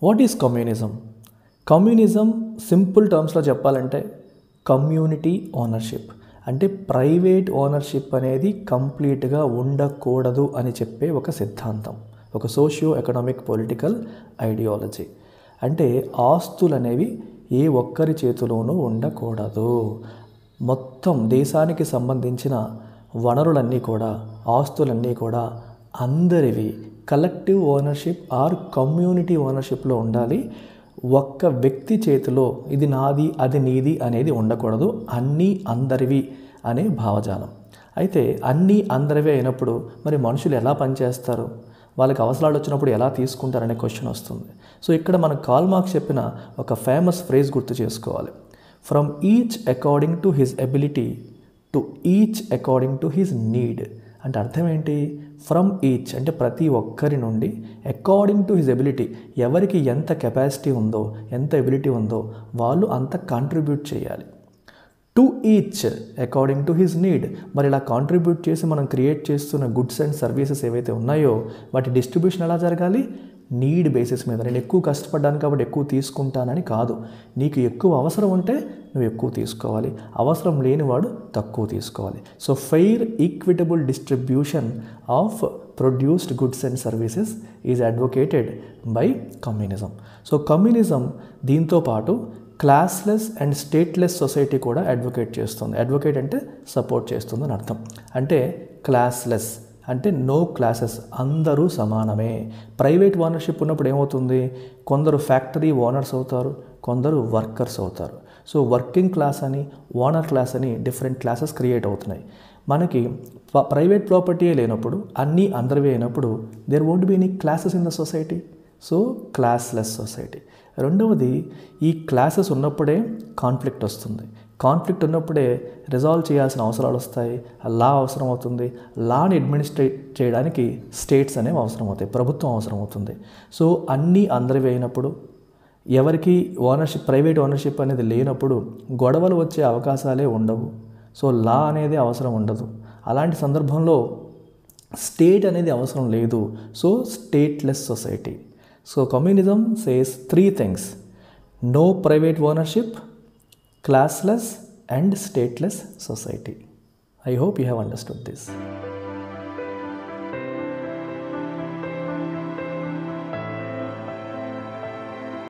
What is communism? Communism simple టర్మ్స్లో చెప్పాలంటే community ownership, అంటే ప్రైవేట్ ఓనర్షిప్ అనేది కంప్లీట్గా ఉండకూడదు అని చెప్పే ఒక సిద్ధాంతం, ఒక సోషియో ఎకనామిక్ పొలిటికల్ ఐడియాలజీ. అంటే ఆస్తులు అనేవి ఏ ఒక్కరి చేతిలోనూ ఉండకూడదు. మొత్తం దేశానికి సంబంధించిన వనరులన్నీ కూడా, ఆస్తులన్నీ కూడా అందరివి కలెక్టివ్ ఓనర్షిప్ ఆర్ కమ్యూనిటీ ఓనర్షిప్లో ఉండాలి. ఒక్క వ్యక్తి చేతిలో ఇది నాది అది నీది అనేది ఉండకూడదు. అన్నీ అందరివి అనే భావజాలం. అయితే అన్నీ అందరివి అయినప్పుడు మరి మనుషులు ఎలా పనిచేస్తారు, వాళ్ళకి అవసరాలు వచ్చినప్పుడు ఎలా తీసుకుంటారనే క్వశ్చన్ వస్తుంది. సో ఇక్కడ మన కార్ల్ మార్క్స్ చెప్పిన ఒక ఫేమస్ ఫ్రేజ్ గుర్తు చేసుకోవాలి. From each according to his ability to each according to his need. అంటే అర్థం ఏంటి? ఫ్రమ్ ఈచ్ అంటే ప్రతి ఒక్కరి నుండి, అకార్డింగ్ టు హిజ్ ఎబిలిటీ ఎవరికి ఎంత కెపాసిటీ ఉందో, ఎంత ఎబిలిటీ ఉందో వాళ్ళు అంత కాంట్రిబ్యూట్ చేయాలి. To each according to his need. మరి ఇలా కాంట్రిబ్యూట్ చేసి మనం క్రియేట్ చేస్తున్న గుడ్స్ అండ్ సర్వీసెస్ ఏవైతే ఉన్నాయో వాటి డిస్ట్రిబ్యూషన్ ఎలా జరగాలి? నీడ్ బేసిస్ మీద. నేను ఎక్కువ కష్టపడ్డాను కాబట్టి ఎక్కువ తీసుకుంటానని కాదు. నీకు ఎక్కువ అవసరం ఉంటే నువ్వు ఎక్కువ తీసుకోవాలి, అవసరం లేనివాడు తక్కువ తీసుకోవాలి. So fair equitable distribution of produced goods and services is advocated by communism. So communism దీంతో పాటు క్లాస్లెస్ అండ్ స్టేట్లెస్ సొసైటీ కూడా అడ్వకేట్ చేస్తుంది. అడ్వకేట్ అంటే సపోర్ట్ చేస్తుంది అని అర్థం. అంటే క్లాస్లెస్ అంటే నో క్లాసెస్, అందరూ సమానమే. ప్రైవేట్ ఓనర్షిప్ ఉన్నప్పుడు ఏమవుతుంది? కొందరు ఫ్యాక్టరీ ఓనర్స్ అవుతారు, కొందరు వర్కర్స్ అవుతారు. సో వర్కింగ్ క్లాస్ అని, ఓనర్ క్లాస్ అని డిఫరెంట్ క్లాసెస్ క్రియేట్ అవుతున్నాయి. మనకి ప్రైవేట్ ప్రాపర్టీయే లేనప్పుడు, అన్నీ అందరివే అయినప్పుడు there won't be any classes in the society. So classless society. రెండవది, ఈ క్లాసెస్ ఉన్నప్పుడే కాన్ఫ్లిక్ట్ వస్తుంది. కాన్ఫ్లిక్ట్ ఉన్నప్పుడే రిజాల్వ్ చేయాల్సిన అవసరాలు వస్తాయి, లా అవసరం అవుతుంది. లాని అడ్మినిస్ట్రేట్ చేయడానికి స్టేట్స్ అనేవి అవసరం అవుతాయి, ప్రభుత్వం అవసరం అవుతుంది. సో అన్నీ అందరివి అయినప్పుడు, ఎవరికి ఓనర్షిప్, ప్రైవేట్ ఓనర్షిప్ అనేది లేనప్పుడు గొడవలు వచ్చే అవకాశాలే ఉండవు. సో లా అనేది అవసరం ఉండదు. అలాంటి సందర్భంలో స్టేట్ అనేది అవసరం లేదు. So stateless society. So communism says 3 things: no private ownership, classless and stateless society. I hope you have understood this.